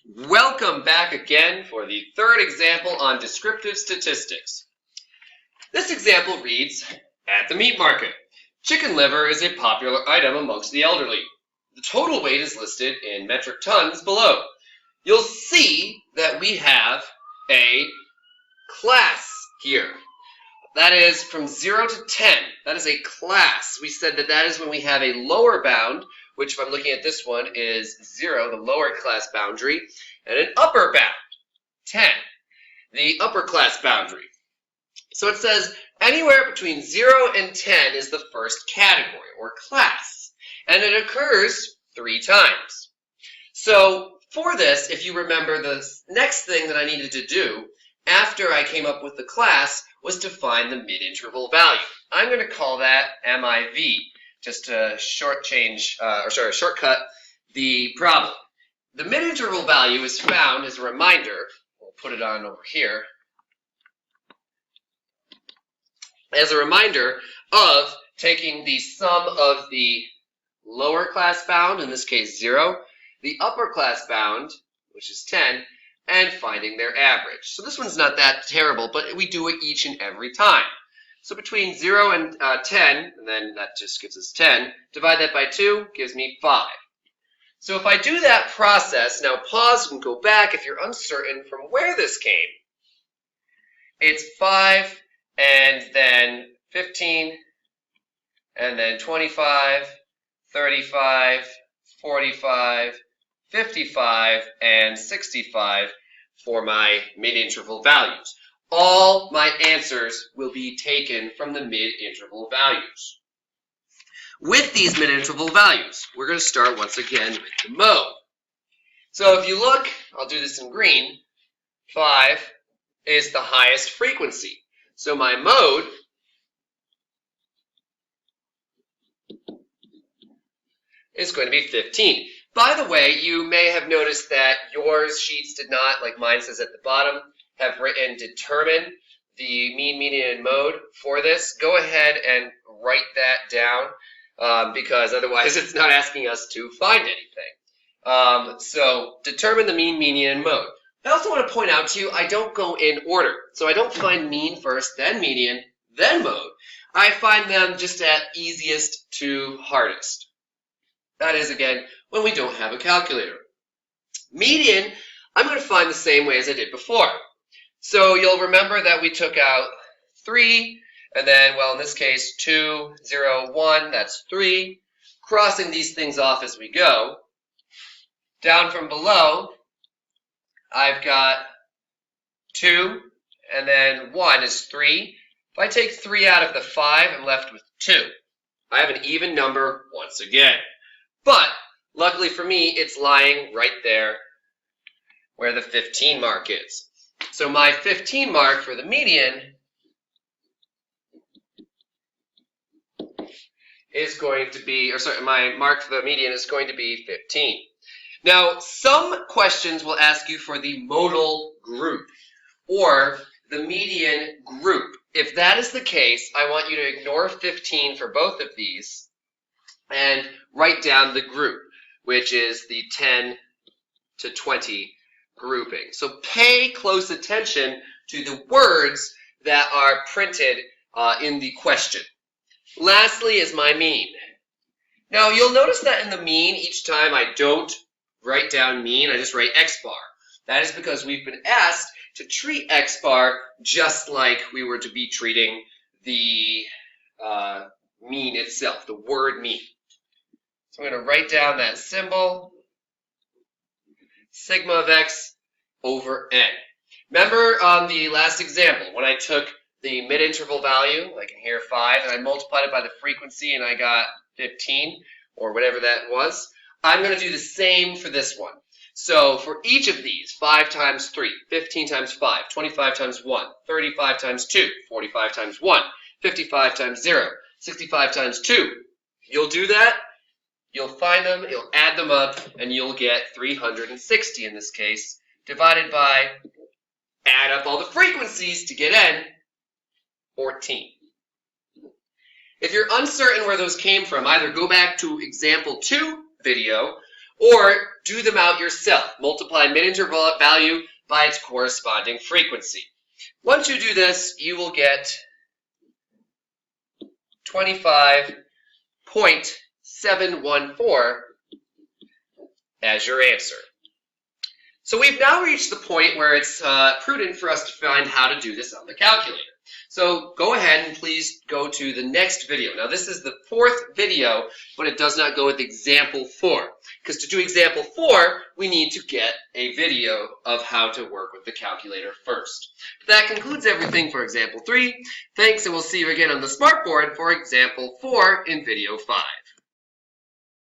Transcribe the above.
Welcome back again for the third example on descriptive statistics. This example reads, at the meat market, chicken liver is a popular item amongst the elderly. The total weight is listed in metric tons below. You'll see that we have a class here. That is from 0 to 10. That is a class. We said that is when we have a lower bound, which if I'm looking at this one is 0, the lower class boundary, and an upper bound, 10, the upper class boundary. So it says anywhere between 0 and 10 is the first category or class, and it occurs 3 times. So for this, if you remember, the next thing that I needed to do after I came up with the class was to find the mid-interval value. I'm going to call that MIV, just to shortcut the problem. The mid-interval value is found as a reminder, we'll put it on over here, as a reminder of taking the sum of the lower class bound, in this case 0, the upper class bound, which is 10, and finding their average. So this one's not that terrible, but we do it each and every time. So between 0 and 10, and then that just gives us 10, divide that by 2, gives me 5. So if I do that process, now pause and go back if you're uncertain from where this came. It's 5, and then 15, and then 25, 35, 45, 55, and 65 for my mid-interval values. All my answers will be taken from the mid-interval values. With these mid-interval values, we're going to start once again with the mode. So if you look, I'll do this in green, 5 is the highest frequency. So my mode is going to be 15. By the way, you may have noticed that yours sheets did not, like mine says at the bottom, have written determine the mean, median, and mode for this. Go ahead and write that down because otherwise it's not asking us to find anything. So determine the mean, median, and mode. I also want to point out to you, I don't go in order. So I don't find mean first, then median, then mode. I find them just at easiest to hardest. That is, again, when we don't have a calculator. Median, I'm going to find the same way as I did before. So you'll remember that we took out 3, and then, well, in this case, 2, 0, 1, that's 3. Crossing these things off as we go. Down from below, I've got 2, and then 1 is 3. If I take 3 out of the 5, I'm left with 2. I have an even number once again. But, luckily for me, it's lying right there where the 15 mark is. So my 15 mark for the median is going to be, my mark for the median is going to be 15. Now, some questions will ask you for the modal group, or the median group. If that is the case, I want you to ignore 15 for both of these, and write down the group, which is the 10 to 20 grouping. So pay close attention to the words that are printed in the question. Lastly is my mean. Now you'll notice that in the mean, each time I don't write down mean, I just write x bar. That is because we've been asked to treat x bar just like we were to be treating the mean itself, the word mean. So I'm going to write down that symbol, sigma of x over n. Remember on the last example, when I took the mid-interval value, like in here 5, and I multiplied it by the frequency and I got 15, or whatever that was, I'm going to do the same for this one. So for each of these, 5 times 3, 15 times 5, 25 times 1, 35 times 2, 45 times 1, 55 times 0, 65 times 2. You'll do that. You'll find them, you'll add them up, and you'll get 360 in this case, divided by, add up all the frequencies to get n, 14. If you're uncertain where those came from, either go back to example 2 video, or do them out yourself. Multiply min-interval value by its corresponding frequency. Once you do this, you will get 25.714 as your answer. So we've now reached the point where it's prudent for us to find how to do this on the calculator. So go ahead and please go to the next video. Now this is the 4th video, but it does not go with example 4. Because to do example 4, we need to get a video of how to work with the calculator first. That concludes everything for example 3. Thanks, and we'll see you again on the smartboard for example 4 in video 5.